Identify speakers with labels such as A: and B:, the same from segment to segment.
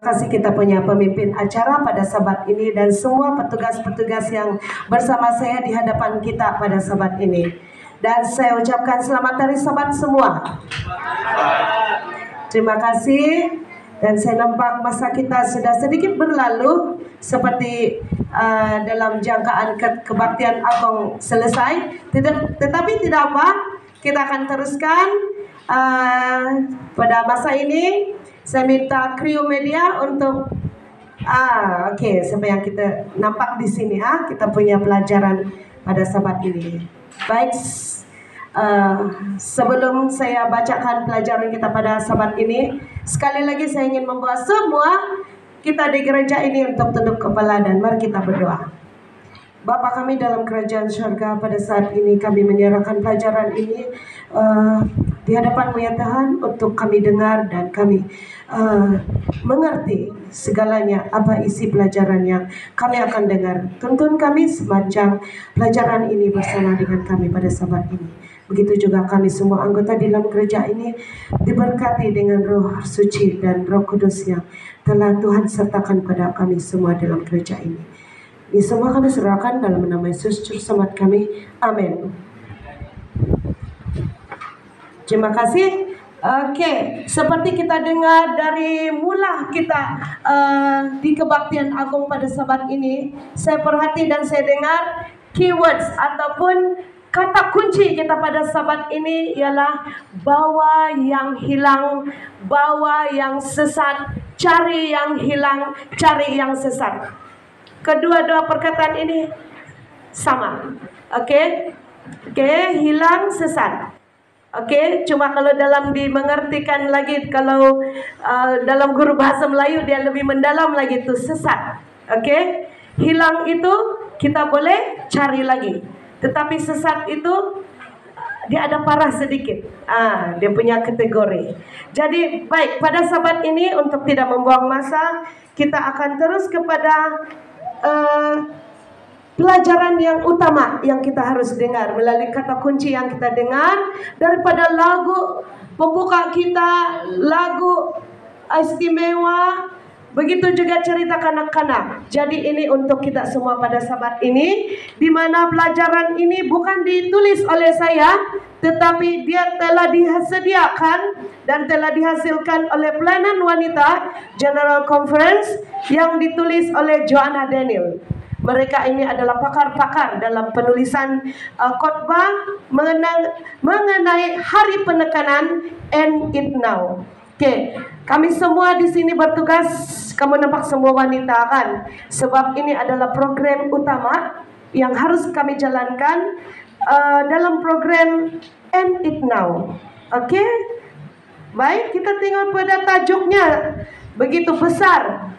A: kasih kita punya pemimpin acara pada sabat ini dan semua petugas-petugas yang bersama saya di hadapan kita pada sabat ini. Dan saya ucapkan selamat hari sabat semua. Terima kasih. Dan saya nampak masa kita sudah sedikit berlalu seperti dalam jangkaan kebaktian agung selesai. Tetapi tidak apa, kita akan teruskan pada masa ini. Saya minta kru media untuk oke, sampai yang kita nampak di sini kita punya pelajaran pada sabat ini. Baik, sebelum saya bacakan pelajaran kita pada sabat ini, sekali lagi saya ingin membawa semua kita di gereja ini untuk tunduk kepala dan mari kita berdoa. Bapa kami dalam kerajaan surga, pada saat ini kami menyerahkan pelajaran ini di hadapan-Mu ya Tuhan, untuk kami dengar dan kami mengerti segalanya apa isi pelajaran yang kami akan dengar. Tuntun kami sepanjang pelajaran ini bersama dengan kami pada sabat ini. Begitu juga kami semua anggota di dalam gereja ini diberkati dengan Roh Suci dan Roh Kudus yang telah Tuhan sertakan pada kami semua dalam gereja ini. Ini semua kami serahkan dalam nama Yesus Juru Selamat kami. Amin. Terima kasih. Oke, seperti kita dengar dari mula kita di kebaktian agung pada sabat ini, saya perhati dan saya dengar keywords ataupun kata kunci kita pada sabat ini ialah bawa yang hilang, bawa yang sesat, cari yang hilang, cari yang sesat. Kedua-dua perkataan ini sama. Oke, hilang, sesat. Oke, cuma kalau dalam dimengertikan lagi, kalau dalam guru bahasa Melayu dia lebih mendalam lagi itu sesat. Oke, hilang itu kita boleh cari lagi, tetapi sesat itu dia ada parah sedikit. Dia punya kategori. Jadi baik, pada sabat ini untuk tidak membuang masa, kita akan terus kepada pelajaran yang utama yang kita harus dengar melalui kata kunci yang kita dengar daripada lagu pembuka kita, lagu istimewa, begitu juga cerita kanak-kanak. Jadi ini untuk kita semua pada sabat ini, di mana pelajaran ini bukan ditulis oleh saya, tetapi dia telah disediakan dan telah dihasilkan oleh Pelayanan Wanita General Conference yang ditulis oleh Joanna Daniel. Mereka ini adalah pakar-pakar dalam penulisan khotbah mengenai hari penekanan, End It Now. Oke, kami semua di sini bertugas. Kamu nampak semua wanita kan? Sebab ini adalah program utama yang harus kami jalankan dalam program End It Now. Oke, baik, kita tinggal pada tajuknya begitu besar.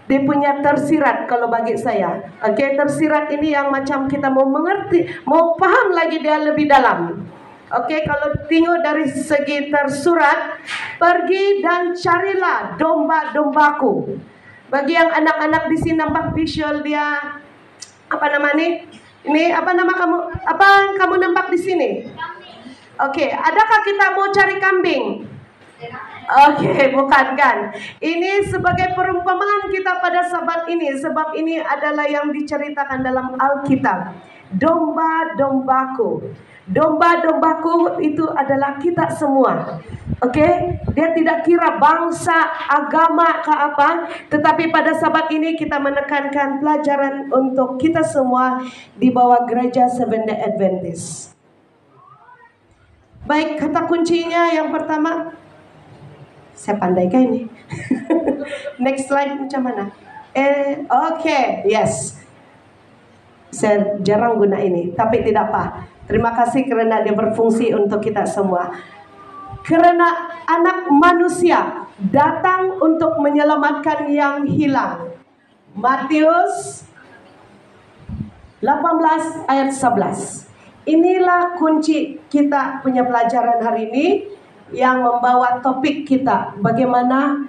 A: Dia punya tersirat kalau bagi saya. Oke, tersirat ini yang macam kita mau mengerti, mau paham lagi dia lebih dalam. Oke, kalau tengok dari segi tersurat, pergi dan carilah domba-dombaku. Bagi yang anak-anak di sini nampak visual dia, apa nama nih? Ini apa nama kamu? Apa kamu nampak di sini? Oke, adakah kita mau cari kambing? Oke, bukan kan? Ini sebagai perumpamaan kita pada sabat ini, sebab ini adalah yang diceritakan dalam Alkitab. Domba-dombaku. Domba-dombaku itu adalah kita semua. Oke, dia tidak kira bangsa, agama ke apa, tetapi pada sabat ini kita menekankan pelajaran untuk kita semua di bawah gereja Seventh-day Adventist. Baik, kata kuncinya yang pertama, saya pandai kan ini. Next slide macam mana? Oke, yes. Saya jarang guna ini, tapi tidak apa. Terima kasih karena dia berfungsi untuk kita semua. Karena anak manusia datang untuk menyelamatkan yang hilang. Matius 18 ayat 11. Inilah kunci kita punya pelajaran hari ini yang membawa topik kita, bagaimana,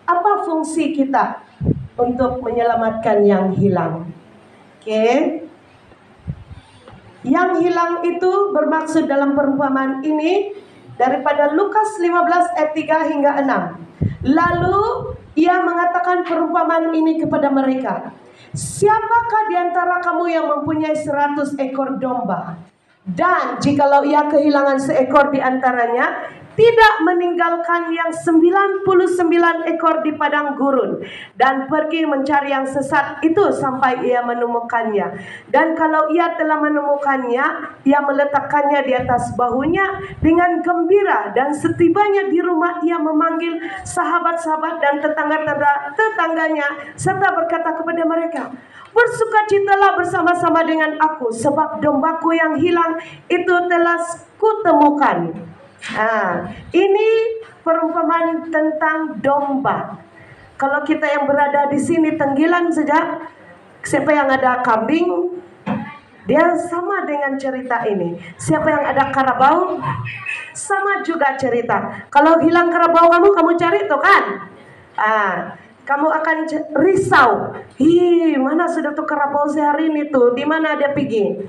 A: apa fungsi kita untuk menyelamatkan yang hilang. Oke. Yang hilang itu bermaksud dalam perumpamaan ini daripada Lukas 15 ayat 3 hingga 6. Lalu ia mengatakan perumpamaan ini kepada mereka. Siapakah di antara kamu yang mempunyai 100 ekor domba? Dan jikalau ia kehilangan seekor di antaranya, tidak meninggalkan yang 99 ekor di padang gurun, dan pergi mencari yang sesat itu sampai ia menemukannya. Dan kalau ia telah menemukannya, ia meletakkannya di atas bahunya dengan gembira, dan setibanya di rumah ia memanggil sahabat-sahabat dan tetangganya serta berkata kepada mereka, bersukacitalah bersama-sama dengan aku, sebab dombaku yang hilang itu telah kutemukan. Ini perumpamaan tentang domba. Kalau kita yang berada di sini Tenggilan saja, siapa yang ada kambing, dia sama dengan cerita ini. Siapa yang ada karabau, sama juga cerita. Kalau hilang karabau kamu cari tuh kan? Kamu akan risau. Mana sudah tuh karabau sehari ini tuh? Di mana dia pergi?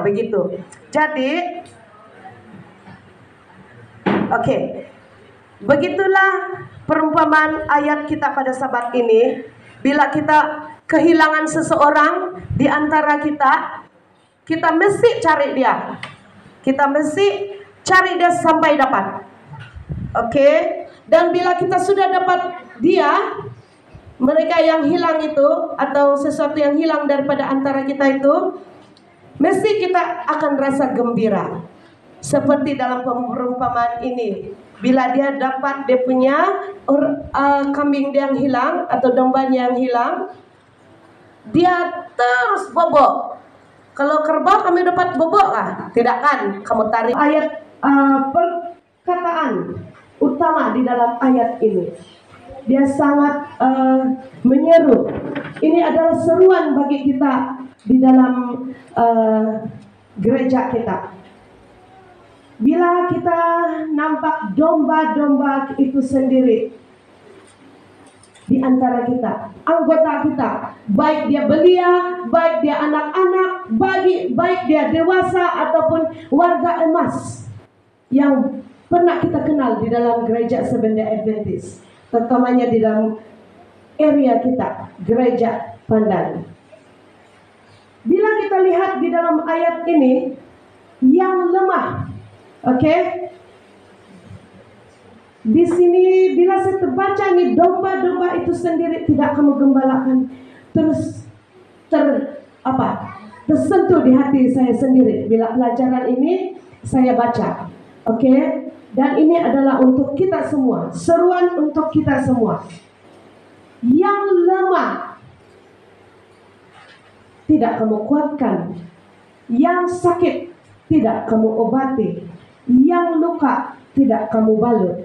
A: Begitu. Jadi Oke, begitulah perumpamaan ayat kita pada sabat ini. Bila kita kehilangan seseorang di antara kita, kita mesti cari dia. Kita mesti cari dia sampai dapat. Oke, dan bila kita sudah dapat dia, mereka yang hilang itu atau sesuatu yang hilang daripada antara kita itu, mesti kita akan rasa gembira. Seperti dalam perumpamaan ini, bila dia dapat dia punya kambing dia yang hilang atau dombanya yang hilang, dia terus bobok. Kalau kerbau kami dapat bobok tidak kan? Kamu tarik ayat perkataan utama di dalam ayat ini. Dia sangat menyeru. Ini adalah seruan bagi kita di dalam gereja kita. Bila kita nampak domba-domba itu sendiri di antara kita, anggota kita, baik dia belia, baik dia anak-anak, baik dia dewasa ataupun warga emas yang pernah kita kenal di dalam gereja Seventh-day Adventist, terutamanya di dalam area kita, gereja Pandan. Bila kita lihat di dalam ayat ini, yang lemah, di sini bila saya terbaca nih, domba-domba itu sendiri tidak kamu gembalakan, terus tersentuh di hati saya sendiri bila pelajaran ini saya baca. Dan ini adalah untuk kita semua, seruan untuk kita semua. Yang lemah tidak kamu kuatkan, yang sakit tidak kamu obati, yang luka tidak kamu balut,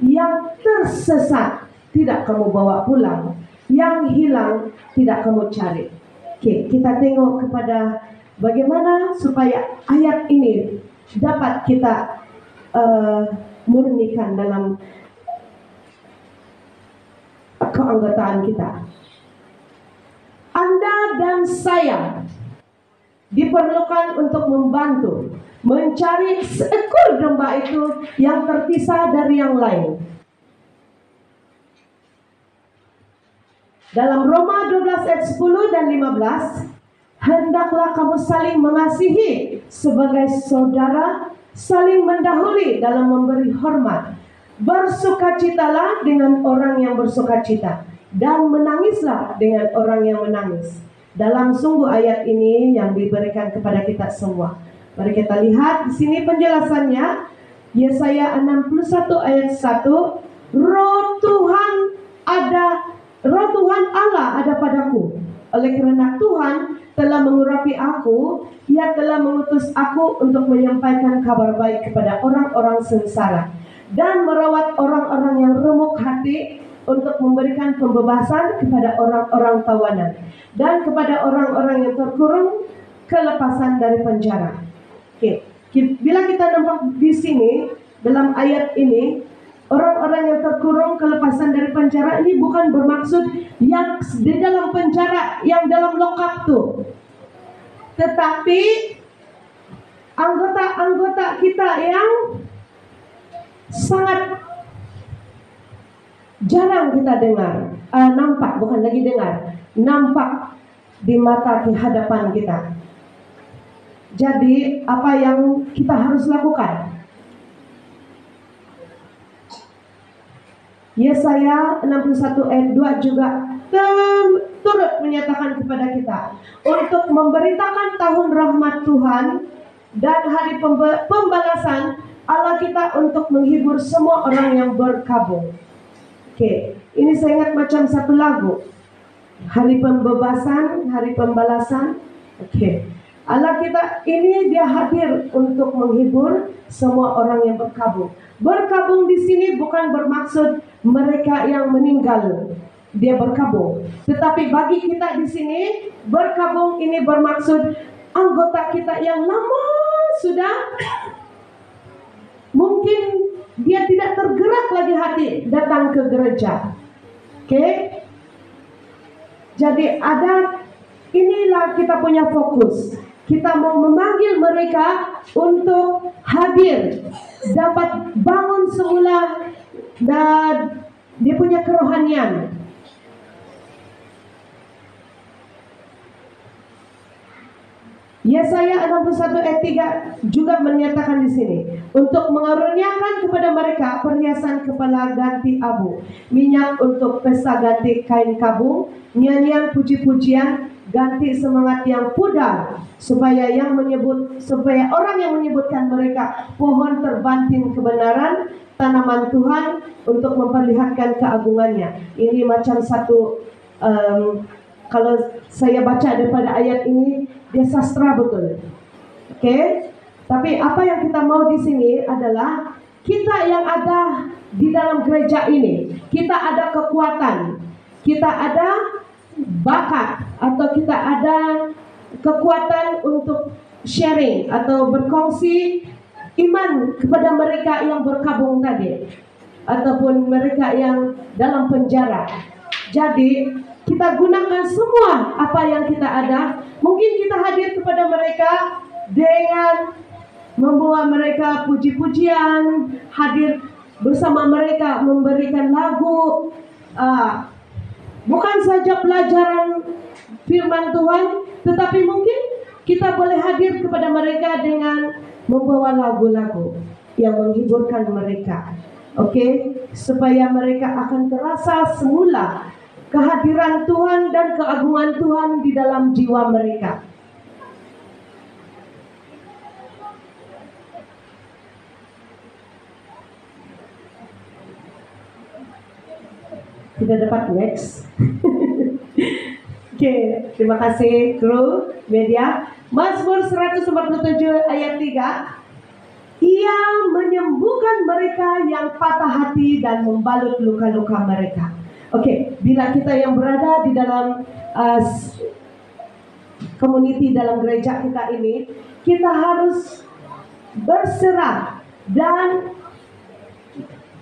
A: yang tersesat tidak kamu bawa pulang, yang hilang tidak kamu cari. Kita tengok kepada bagaimana supaya ayat ini dapat kita murnikan dalam keanggotaan kita. Anda dan saya diperlukan untuk membantu mencari seekor domba itu yang terpisah dari yang lain. Dalam Roma 12 ayat 10 dan 15, hendaklah kamu saling mengasihi sebagai saudara, saling mendahului dalam memberi hormat. Bersukacitalah dengan orang yang bersukacita, dan menangislah dengan orang yang menangis. Dalam sungguh ayat ini yang diberikan kepada kita semua. Mari kita lihat di sini penjelasannya. Yesaya 61 ayat 1, Roh Tuhan Allah ada padaku. Oleh kerana Tuhan telah mengurapi aku, Ia telah mengutus aku untuk menyampaikan kabar baik kepada orang-orang sengsara dan merawat orang-orang yang remuk hati, untuk memberikan pembebasan kepada orang-orang tawanan dan kepada orang-orang yang terkurung kelepasan dari penjara. Bila kita nampak di sini dalam ayat ini, orang-orang yang terkurung kelepasan dari penjara ini bukan bermaksud yang di dalam penjara, yang dalam lokap tuh, tetapi anggota-anggota kita yang sangat jarang kita dengar, nampak, bukan lagi dengar, nampak di mata di hadapan kita. Jadi apa yang kita harus lakukan? Yesaya 61 ayat 2 juga turut menyatakan kepada kita untuk memberitakan tahun rahmat Tuhan dan hari pembalasan Allah kita untuk menghibur semua orang yang berkabung. Oke, ini saya ingat macam satu lagu. Hari pembebasan, hari pembalasan. Oke. Allah kita ini dia hadir untuk menghibur semua orang yang berkabung. Berkabung di sini bukan bermaksud mereka yang meninggal dia berkabung, tetapi bagi kita di sini berkabung ini bermaksud anggota kita yang lama sudah mungkin dia tidak tergerak lagi hati datang ke gereja. Oke? Jadi inilah kita punya fokus. Kita mau memanggil mereka untuk hadir, dapat bangun semula dan dia punya kerohanian. Yesaya 61 ayat 3 juga menyatakan di sini untuk mengaruniakan kepada mereka perhiasan kepala ganti abu, minyak untuk pesta ganti kain kabung, nyanyian puji-pujian, ganti semangat yang pudar, supaya orang yang menyebutkan mereka pohon terbanting kebenaran, tanaman Tuhan untuk memperlihatkan keagungannya. Ini macam satu kalau saya baca daripada ayat ini, dia sastra betul. Oke? Tapi apa yang kita mau di sini adalah kita yang ada di dalam gereja ini, kita ada kekuatan, kita ada bakat, atau kita ada kekuatan untuk sharing atau berkongsi iman kepada mereka yang berkabung tadi, ataupun mereka yang dalam penjara. Jadi kita gunakan semua apa yang kita ada. Mungkin kita hadir kepada mereka dengan membawa mereka puji-pujian, hadir bersama mereka memberikan lagu, bukan saja pelajaran firman Tuhan, tetapi mungkin kita boleh hadir kepada mereka dengan membawa lagu-lagu yang menghiburkan mereka. Oke, supaya mereka akan terasa semula kehadiran Tuhan dan keagungan Tuhan di dalam jiwa mereka. Tidak dapat next. Oke, terima kasih kru media. Mazmur 147 ayat 3. Ia menyembuhkan mereka yang patah hati dan membalut luka-luka mereka. Oke, bila kita yang berada di dalam community dalam gereja kita ini, kita harus berserah dan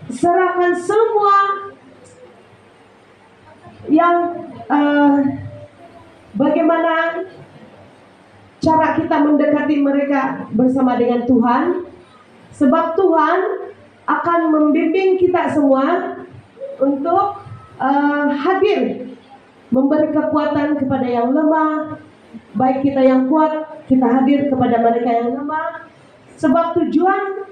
A: serahkan semua yang bagaimana cara kita mendekati mereka bersama dengan Tuhan, sebab Tuhan akan membimbing kita semua untuk hadir, memberi kekuatan kepada yang lemah, baik kita yang kuat, kita hadir kepada mereka yang lemah. Sebab tujuan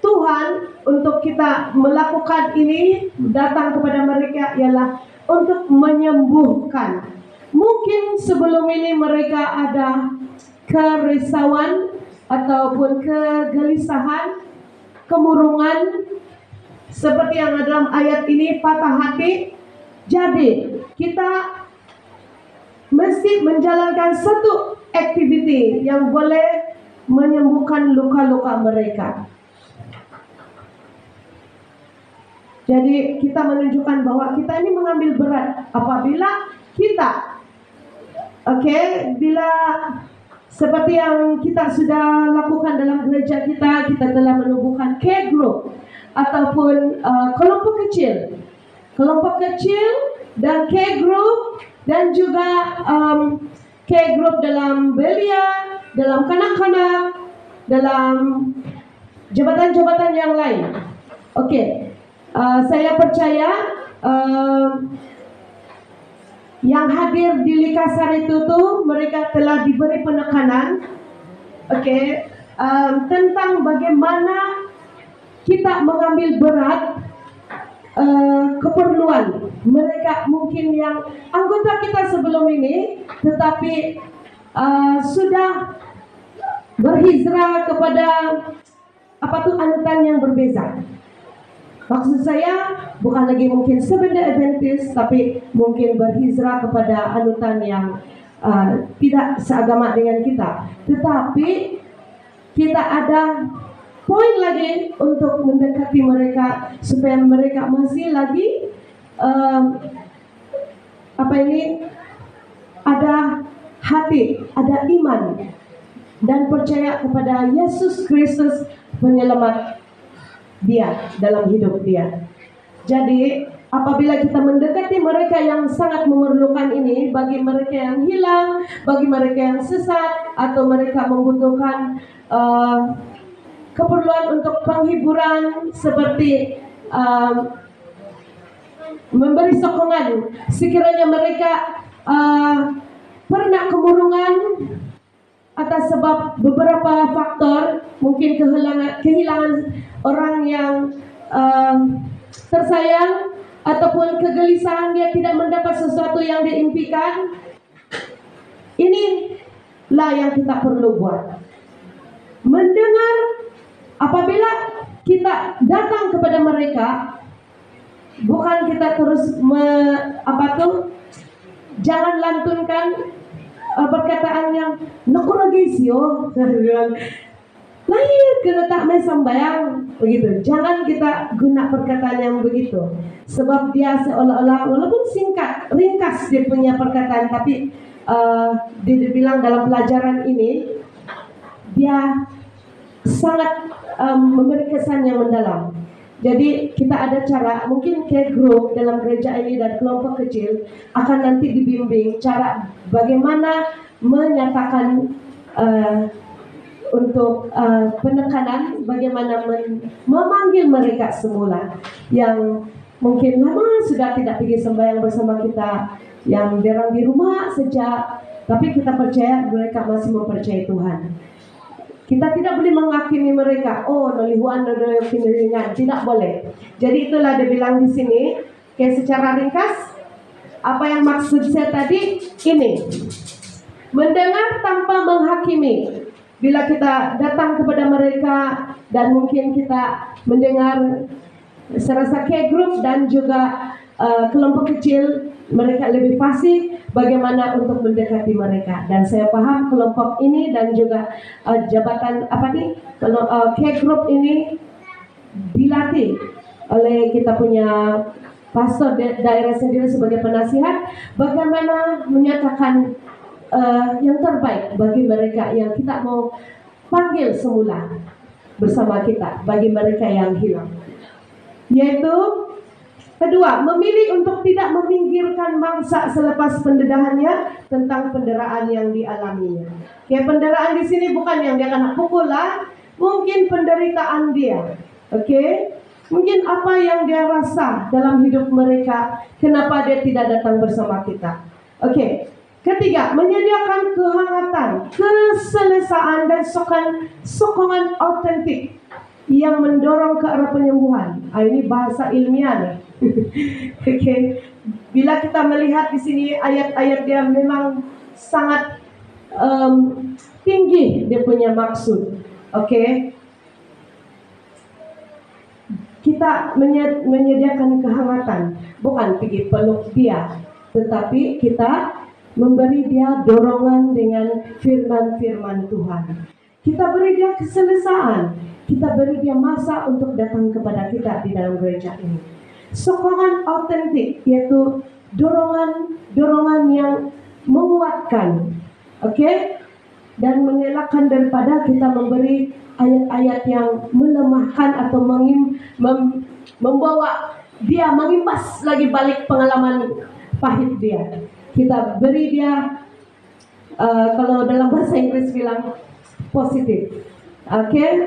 A: Tuhan untuk kita melakukan ini, datang kepada mereka ialah untuk menyembuhkan. Mungkin sebelum ini mereka ada kerisauan ataupun kegelisahan, kemurungan, seperti yang dalam ayat ini, patah hati. Jadi kita mesti menjalankan satu activity yang boleh menyembuhkan luka-luka mereka. Jadi kita menunjukkan bahwa kita ini mengambil berat apabila kita, bila seperti yang kita sudah lakukan dalam gereja kita telah menubuhkan care group ataupun kelompok kecil dan care group, dan juga care group dalam belia, dalam kanak-kanak, dalam jabatan-jabatan yang lain. Saya percaya yang hadir di Likasar itu tuh mereka telah diberi penekanan, tentang bagaimana kita mengambil berat keperluan mereka mungkin yang anggota kita sebelum ini, tetapi sudah berhijrah kepada anutan yang berbeza. Maksud saya bukan lagi mungkin Seventh Day Adventist, tapi mungkin berhijrah kepada anutan yang tidak seagama dengan kita. Tetapi kita ada poin lagi untuk mendekati mereka supaya mereka masih lagi ada hati, ada iman dan percaya kepada Yesus Kristus penyelamat dia dalam hidup dia. Jadi apabila kita mendekati mereka yang sangat memerlukan ini, bagi mereka yang hilang, bagi mereka yang sesat, atau mereka membutuhkan keperluan untuk penghiburan seperti memberi sokongan, sekiranya mereka pernah kemurungan atas sebab beberapa faktor, mungkin kehilangan orang yang tersayang, ataupun kegelisahan dia tidak mendapat sesuatu yang diimpikan. Inilah yang kita perlu buat. Mendengar, apabila kita datang kepada mereka, bukan kita terus jangan lantunkan perkataan yang nakurogesyo, lahir kena tak may sambayang begitu. Jangan kita guna perkataan yang begitu, sebab dia seolah-olah walaupun singkat, ringkas dia punya perkataan, tapi dia dibilang dalam pelajaran ini dia sangat memberi kesan yang mendalam. Jadi kita ada cara, mungkin kayak grup dalam gereja ini dan kelompok kecil akan nanti dibimbing cara bagaimana menyatakan untuk penekanan, bagaimana memanggil mereka semula yang mungkin lama sudah tidak pergi sembahyang bersama kita, yang derang di rumah sejak, tapi kita percaya mereka masih mempercayai Tuhan. Kita tidak boleh menghakimi mereka, oh nolihuan nolihuan, tidak boleh. Jadi itulah dia bilang di sini, kayak secara ringkas, apa yang maksud saya tadi ini, mendengar tanpa menghakimi. Bila kita datang kepada mereka dan mungkin kita mendengar serasa kayak grup dan juga kelompok kecil, mereka lebih fasih bagaimana untuk mendekati mereka. Dan saya paham kelompok ini dan juga jabatan kayak grup ini dilatih oleh kita punya pastor daerah sendiri sebagai penasihat, bagaimana menyatakan yang terbaik bagi mereka yang kita mau panggil semula bersama kita, bagi mereka yang hilang. Yaitu kedua, memilih untuk tidak meminggirkan mangsa selepas pendedahannya tentang penderitaan yang dialaminya. Kayak penderitaan di sini bukan yang dia kena pukul lah, mungkin penderitaan dia, mungkin apa yang dia rasa dalam hidup mereka, kenapa dia tidak datang bersama kita. Ketiga, menyediakan kehangatan, keselesaan dan sokongan autentik yang mendorong ke arah penyembuhan. Ini bahasa ilmiah nih. Bila kita melihat di sini ayat-ayat dia memang sangat tinggi dia punya maksud. Kita menyediakan kehangatan, bukan pergi peluk dia, tetapi kita memberi dia dorongan dengan firman-firman Tuhan. Kita beri dia keselesaan, kita beri dia masa untuk datang kepada kita di dalam gereja ini. Sokongan autentik, yaitu dorongan yang menguatkan, dan mengelakkan daripada kita memberi ayat-ayat yang melemahkan atau membawa dia mengimbas lagi balik pengalaman pahit dia. Kita beri dia kalau dalam bahasa Inggris bilang positif,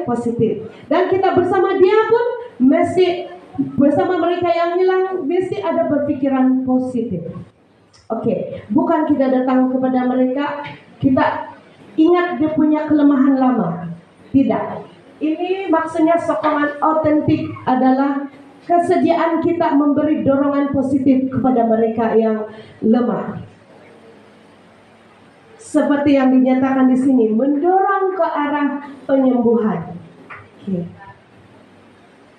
A: positif. Dan kita bersama dia pun mesti bersama mereka yang hilang, mesti ada berpikiran positif. Oke, bukan kita datang kepada mereka, kita ingat dia punya kelemahan lama. Tidak. Ini maksudnya sokongan otentik adalah kesediaan kita memberi dorongan positif kepada mereka yang lemah. Seperti yang dinyatakan di sini, mendorong ke arah penyembuhan. Oke.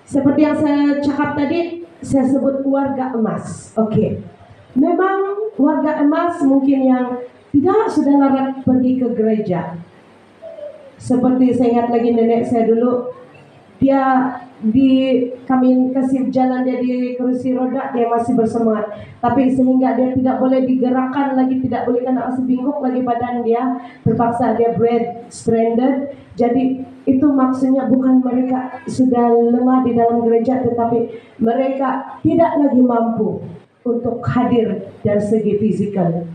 A: Seperti yang saya cakap tadi, saya sebut warga emas. Oke. Memang warga emas mungkin yang tidak sudah larat pergi ke gereja. Seperti saya ingat lagi nenek saya dulu, dia kami kasih jalan dia di kursi roda, dia masih bersemangat. Tapi sehingga dia tidak boleh digerakkan lagi, tidak boleh kena masih bingkuk lagi badan dia, terpaksa dia bed stranded. Jadi itu maksudnya bukan mereka sudah lemah di dalam gereja, tetapi mereka tidak lagi mampu untuk hadir dari segi fisikal.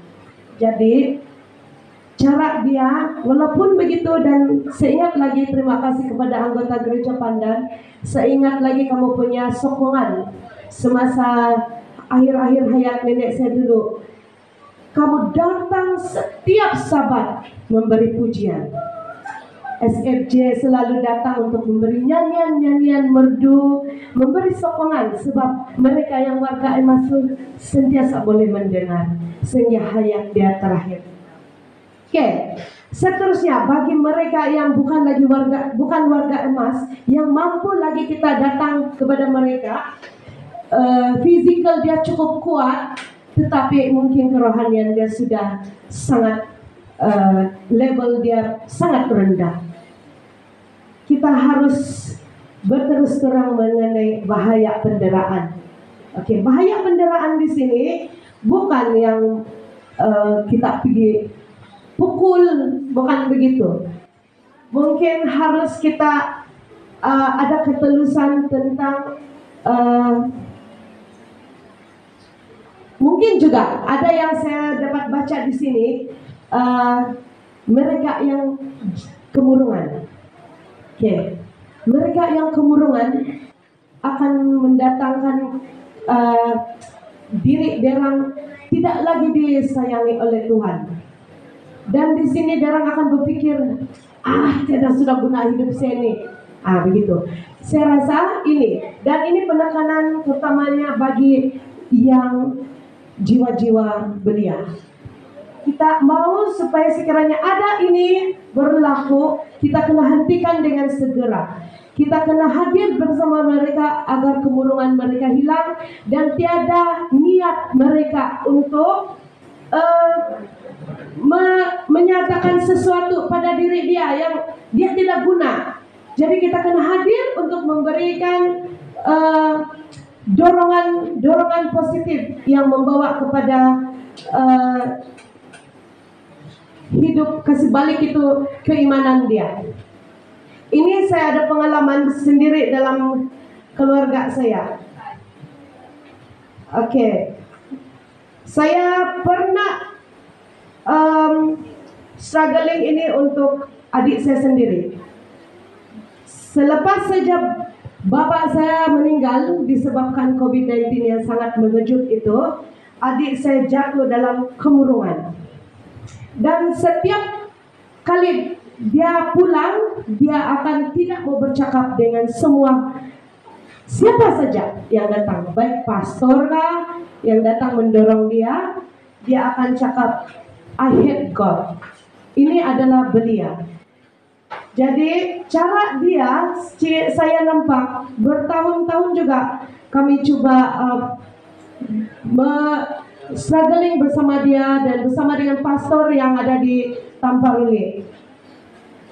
A: Jadi cara dia, walaupun begitu, dan seingat lagi, terima kasih kepada anggota gereja Pandan, seingat lagi kamu punya sokongan semasa akhir-akhir hayat nenek saya dulu. Kamu datang setiap Sabat memberi pujian. SFJ selalu datang untuk memberi nyanyian-nyanyian merdu, memberi sokongan, sebab mereka yang warga emas sentiasa boleh mendengar sehingga hayat dia terakhir. Oke, seterusnya bagi mereka yang bukan warga emas, yang mampu lagi kita datang kepada mereka, fisikal dia cukup kuat, tetapi mungkin kerohanian dia sudah sangat level dia sangat rendah. Kita harus berterus terang mengenai bahaya penderaan. Oke, bahaya penderaan di sini bukan yang kita pergi pukul, bukan begitu. Mungkin harus kita ada ketelusan tentang mungkin juga ada yang saya dapat baca di sini, mereka yang kemurungan. Oke, mereka yang kemurungan akan mendatangkan diri derang tidak lagi disayangi oleh Tuhan. Dan di sini derang akan berpikir, tidak sudah guna hidup saya ini. Begitu. Saya rasa ini, dan ini penekanan utamanya bagi yang jiwa-jiwa belia. Kita mau supaya sekiranya ada ini berlaku, kita kena hentikan dengan segera. Kita kena hadir bersama mereka agar kemurungan mereka hilang, dan tiada niat mereka untuk menyatakan sesuatu pada diri dia yang dia tidak guna. Jadi kita kena hadir untuk memberikan dorongan positif yang membawa kepada hidup kasih balik itu keimanan dia. Ini saya ada pengalaman sendiri dalam keluarga saya. Oke. Saya pernah struggling ini untuk adik saya sendiri. Selepas saja bapak saya meninggal disebabkan COVID-19 yang sangat mengejut itu, adik saya jatuh dalam kemurungan. Dan setiap kali dia pulang, dia akan tidak mau bercakap dengan siapa saja yang datang, baik pastor kah yang datang mendorong dia akan cakap, I hate God. Ini adalah belia. Jadi cara dia, saya nampak bertahun-tahun juga kami coba struggling bersama dia dan bersama dengan pastor yang ada di Tamparuli.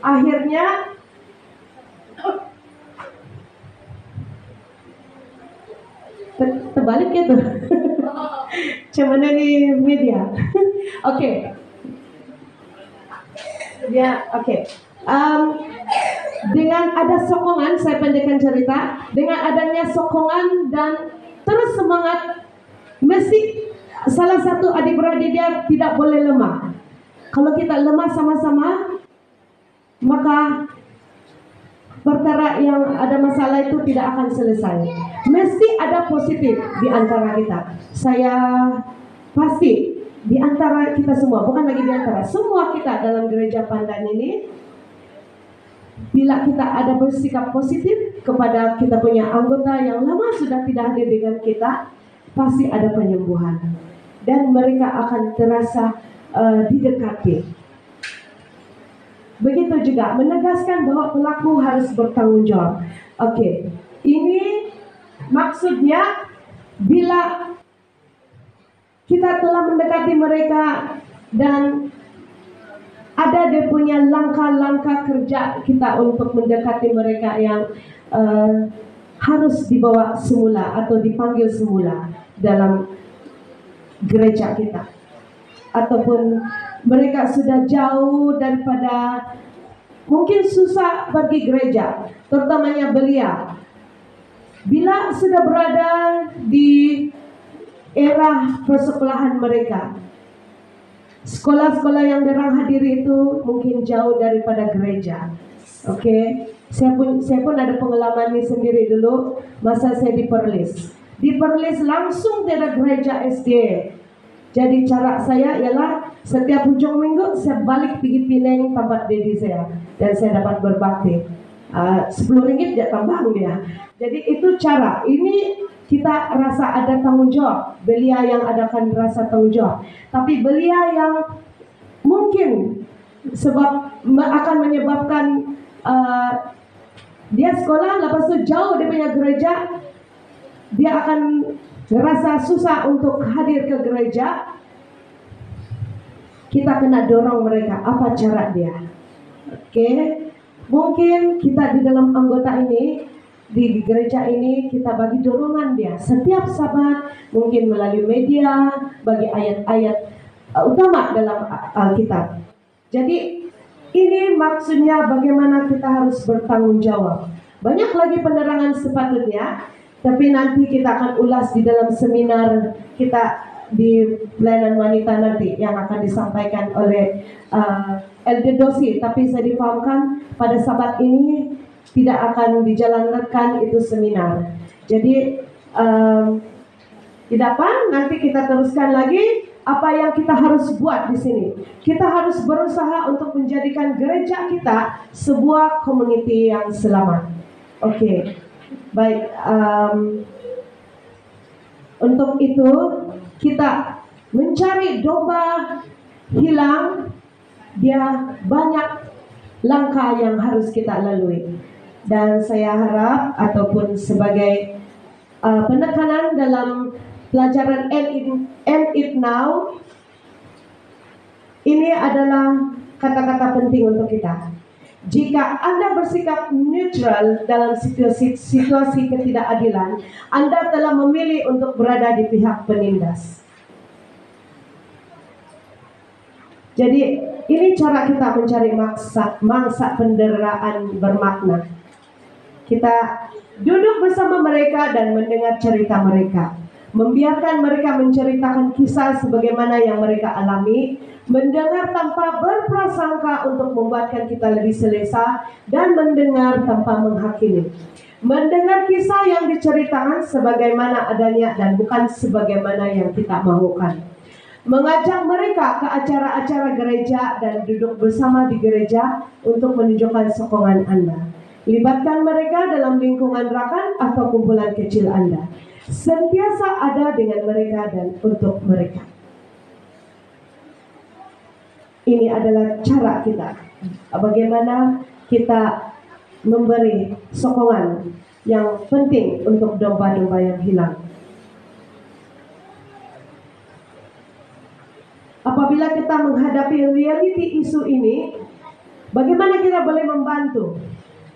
A: Akhirnya terbalik gitu. Cuman di media. Oke. Ya, oke. Dengan ada sokongan, saya pendekkan cerita. Dengan adanya sokongan dan terus semangat, mesti salah satu adik-beradik dia tidak boleh lemah. Kalau kita lemah sama-sama, maka perkara yang ada masalah itu tidak akan selesai. Mesti ada positif di antara kita. Saya pasti di antara kita semua, bukan lagi di antara, semua kita dalam gereja Pandan ini, bila kita ada bersikap positif kepada kita punya anggota yang lama sudah tidak hadir dengan kita, pasti ada penyembuhan. Dan mereka akan terasa didekati. Begitu juga menegaskan bahwa pelaku harus bertanggung jawab. Oke, ini maksudnya bila kita telah mendekati mereka dan ada dia punya langkah-langkah kerja kita untuk mendekati mereka yang harus dibawa semula atau dipanggil semula dalam gereja kita, ataupun mereka sudah jauh daripada, mungkin susah pergi gereja, terutamanya belia. Bila sudah berada di era persekolahan mereka, sekolah-sekolah yang derang hadiri itu mungkin jauh daripada gereja. Oke, saya pun ada pengalaman ini sendiri dulu masa saya di Perlis. Di Perlis langsung tidak gereja SD. Jadi cara saya ialah setiap ujung minggu saya balik pergi Pineng tempat dedi saya, dan saya dapat berbakti. 10 ringgit dia tambah dia. Jadi itu cara. Ini kita rasa ada tanggung jawab. Belia yang adakan rasa tanggung jawab. Tapi belia yang mungkin sebab akan menyebabkan dia sekolah, lepas itu jauh dia punya gereja, dia akan rasa susah untuk hadir ke gereja. Kita kena dorong mereka. Apa cara dia? Oke, mungkin kita di dalam anggota ini, di gereja ini, kita bagi dorongan dia setiap Sabat, mungkin melalui media, bagi ayat-ayat utama dalam Alkitab. Jadi ini maksudnya bagaimana kita harus bertanggung jawab. Banyak lagi penerangan sepatutnya, tapi nanti kita akan ulas di dalam seminar kita di pelayanan wanita nanti yang akan disampaikan oleh Elder Dosi. Tapi saya difahamkan pada Sabat ini tidak akan dijalankan itu seminar. Jadi tidak apa, nanti kita teruskan lagi apa yang kita harus buat di sini. Kita harus berusaha untuk menjadikan gereja kita sebuah community yang selamat. Oke, baik. Untuk itu kita mencari domba hilang. Dia banyak langkah yang harus kita lalui. Dan saya harap ataupun sebagai penekanan dalam pelajaran End It Now, ini adalah kata-kata penting untuk kita. Jika Anda bersikap netral dalam situasi ketidakadilan, Anda telah memilih untuk berada di pihak penindas. Jadi ini cara kita mencari mangsa penderaan bermakna. Kita duduk bersama mereka dan mendengar cerita mereka. Membiarkan mereka menceritakan kisah sebagaimana yang mereka alami, mendengar tanpa berprasangka untuk membuatkan kita lebih selesa, dan mendengar tanpa menghakimi. Mendengar kisah yang diceritakan sebagaimana adanya dan bukan sebagaimana yang kita mahukan. Mengajak mereka ke acara-acara gereja dan duduk bersama di gereja untuk menunjukkan sokongan Anda. Libatkan mereka dalam lingkungan rakan atau kumpulan kecil Anda. Sentiasa ada dengan mereka dan untuk mereka. Ini adalah cara kita. Bagaimana kita memberi sokongan yang penting untuk domba-domba yang hilang. Apabila kita menghadapi reality isu ini, bagaimana kita boleh membantu?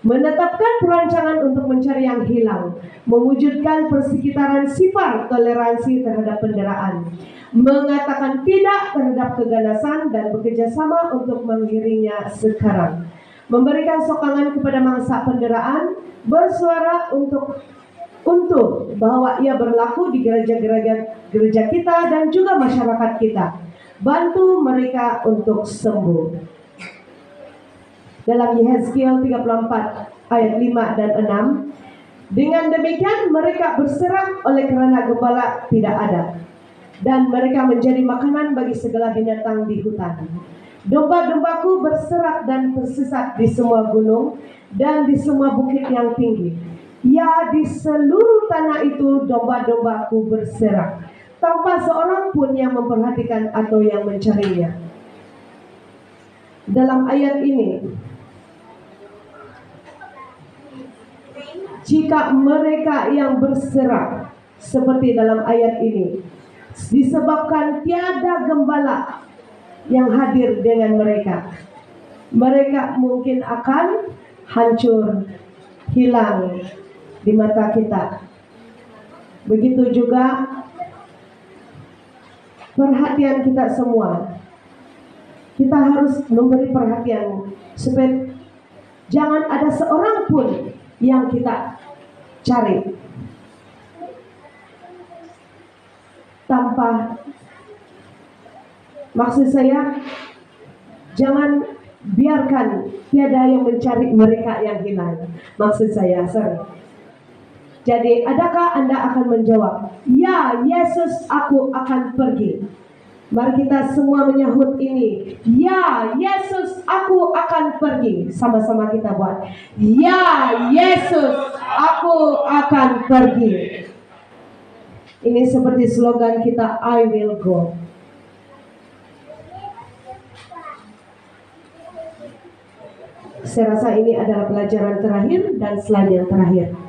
A: Menetapkan perancangan untuk mencari yang hilang, mewujudkan persekitaran sifat toleransi terhadap penderaan, mengatakan tidak terhadap keganasan dan bekerja sama untuk mengakhirinya sekarang, memberikan sokongan kepada mangsa penderaan, bersuara untuk bahwa ia berlaku di gereja kita dan juga masyarakat kita, bantu mereka untuk sembuh. Dalam Yehezkiel 34 ayat 5 dan 6. Dengan demikian mereka berserak oleh kerana gembala tidak ada, dan mereka menjadi makanan bagi segala binatang di hutan. Domba-dombaku berserak dan tersesat di semua gunung dan di semua bukit yang tinggi. Ya, di seluruh tanah itu domba-dombaku berserak, tanpa seorang pun yang memperhatikan atau yang mencarinya. Dalam ayat ini, jika mereka yang berserak seperti dalam ayat ini, disebabkan tiada gembala yang hadir dengan mereka, mereka mungkin akan hancur, hilang di mata kita. Begitu juga perhatian kita semua. Kita harus memberi perhatian supaya jangan ada seorang pun yang kita cari tanpa, maksud saya, jangan biarkan tiada yang mencari mereka yang hilang. Maksud saya, Jadi, adakah Anda akan menjawab, ya Yesus, aku akan pergi? Mari kita semua menyahut ini. Ya Yesus, aku akan pergi. Sama-sama kita buat. Ya Yesus, aku akan pergi. Ini seperti slogan kita, I will go. Saya rasa ini adalah pelajaran terakhir dan slide yang terakhir.